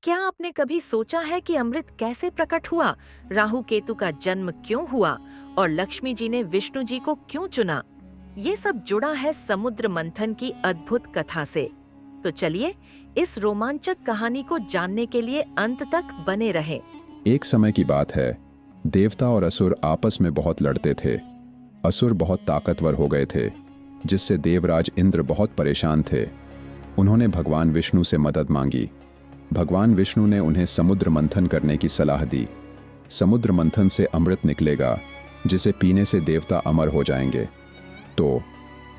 क्या आपने कभी सोचा है कि अमृत कैसे प्रकट हुआ, राहु केतु का जन्म क्यों हुआ और लक्ष्मी जी ने विष्णु जी को क्यों चुना? ये सब जुड़ा है समुद्र मंथन की अद्भुत कथा से। तो चलिए इस रोमांचक कहानी को जानने के लिए अंत तक बने रहें। एक समय की बात है। देवता और असुर आपस में बहुत लड़ते थे। असुर बहुत ताकतवर हो गए थे, जिससे देवराज इंद्र बहुत परेशान थे। उन्होंने भगवान विष्णु से मदद मांगी। भगवान विष्णु ने उन्हें समुद्र मंथन करने की सलाह दी। समुद्र मंथन से अमृत निकलेगा, जिसे पीने से देवता अमर हो जाएंगे। तो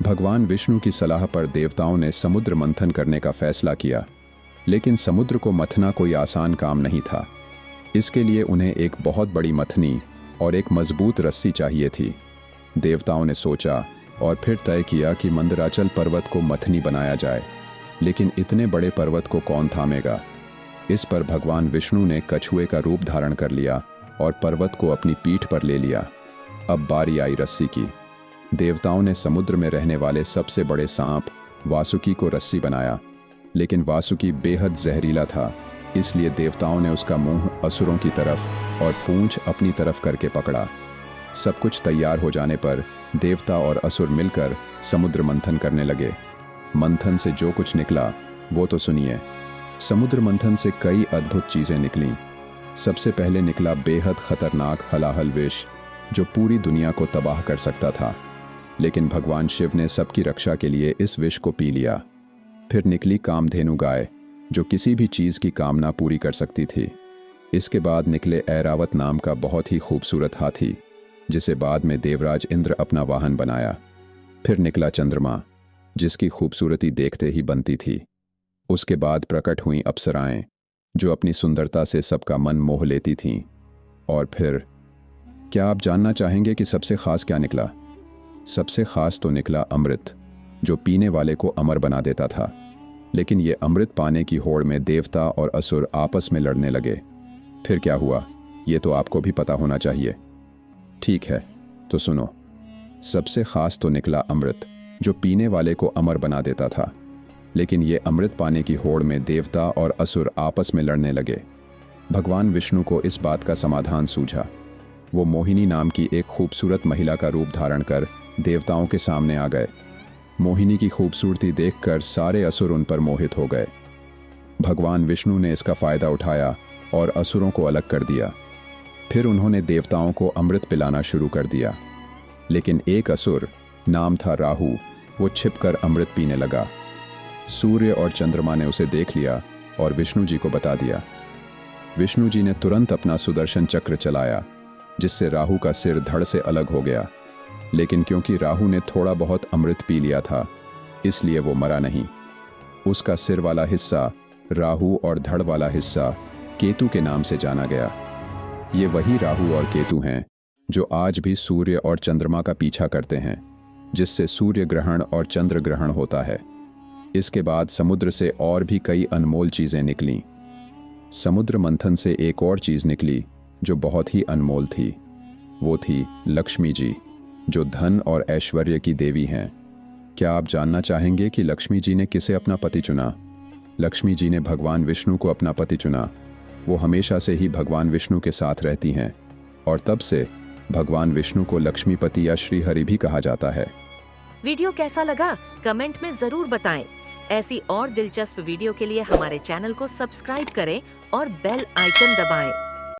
भगवान विष्णु की सलाह पर देवताओं ने समुद्र मंथन करने का फैसला किया। लेकिन समुद्र को मथना कोई आसान काम नहीं था। इसके लिए उन्हें एक बहुत बड़ी मथनी और एक मजबूत रस्सी चाहिए थी। देवताओं ने सोचा और फिर तय किया कि मंदराचल पर्वत को मथनी बनाया जाए। लेकिन इतने बड़े पर्वत को कौन थामेगा? इस पर भगवान विष्णु ने कछुए का रूप धारण कर लिया और पर्वत को अपनी पीठ पर ले लिया। अब बारी आई रस्सी की। देवताओं ने समुद्र में रहने वाले सबसे बड़े सांप वासुकी को रस्सी बनाया। लेकिन वासुकी बेहद जहरीला था, इसलिए देवताओं ने उसका मुंह असुरों की तरफ और पूंछ अपनी तरफ करके पकड़ा। सब कुछ तैयार हो जाने पर देवता और असुर मिलकर समुद्र मंथन करने लगे। मंथन से जो कुछ निकला वो तो सुनिए। समुद्र मंथन से कई अद्भुत चीजें निकलीं। सबसे पहले निकला बेहद खतरनाक हलाहल विष, जो पूरी दुनिया को तबाह कर सकता था। लेकिन भगवान शिव ने सबकी रक्षा के लिए इस विष को पी लिया। फिर निकली कामधेनु गाय, जो किसी भी चीज की कामना पूरी कर सकती थी। इसके बाद निकले ऐरावत नाम का बहुत ही खूबसूरत हाथी, जिसे बाद में देवराज इंद्र अपना वाहन बनाया। फिर निकला चंद्रमा, जिसकी खूबसूरती देखते ही बनती थी। उसके बाद प्रकट हुई अप्सराएं, जो अपनी सुंदरता से सबका मन मोह लेती थीं। और फिर क्या आप जानना चाहेंगे कि सबसे खास क्या निकला? सबसे खास तो निकला अमृत, जो पीने वाले को अमर बना देता था। लेकिन ये अमृत पाने की होड़ में देवता और असुर आपस में लड़ने लगे। फिर क्या हुआ, ये तो आपको भी पता होना चाहिए। ठीक है, तो सुनो। सबसे खास तो निकला अमृत, जो पीने वाले को अमर बना देता था। लेकिन ये अमृत पाने की होड़ में देवता और असुर आपस में लड़ने लगे। भगवान विष्णु को इस बात का समाधान सूझा। वो मोहिनी नाम की एक खूबसूरत महिला का रूप धारण कर देवताओं के सामने आ गए। मोहिनी की खूबसूरती देखकर सारे असुर उन पर मोहित हो गए। भगवान विष्णु ने इसका फायदा उठाया और असुरों को अलग कर दिया। फिर उन्होंने देवताओं को अमृत पिलाना शुरू कर दिया। लेकिन एक असुर, नाम था राहु, वो छिपकर अमृत पीने लगा। सूर्य और चंद्रमा ने उसे देख लिया और विष्णु जी को बता दिया। विष्णु जी ने तुरंत अपना सुदर्शन चक्र चलाया, जिससे राहु का सिर धड़ से अलग हो गया। लेकिन क्योंकि राहु ने थोड़ा बहुत अमृत पी लिया था, इसलिए वो मरा नहीं। उसका सिर वाला हिस्सा राहु और धड़ वाला हिस्सा केतु के नाम से जाना गया। ये वही राहु और केतु हैं जो आज भी सूर्य और चंद्रमा का पीछा करते हैं, जिससे सूर्य ग्रहण और चंद्र ग्रहण होता है। इसके बाद समुद्र से और भी कई अनमोल चीजें निकलीं। समुद्र मंथन से एक और चीज निकली जो बहुत ही अनमोल थी। वो थी लक्ष्मी जी, जो धन और ऐश्वर्य की देवी हैं। क्या आप जानना चाहेंगे कि लक्ष्मी जी ने किसे अपना पति चुना? लक्ष्मी जी ने भगवान विष्णु को अपना पति चुना। वो हमेशा से ही भगवान विष्णु के साथ रहती हैं और तब से भगवान विष्णु को लक्ष्मीपति या श्रीहरि भी कहा जाता है। वीडियो कैसा लगा कमेंट में जरूर बताएं। ऐसी और दिलचस्प वीडियो के लिए हमारे चैनल को सब्सक्राइब करें और बेल आइकन दबाएं।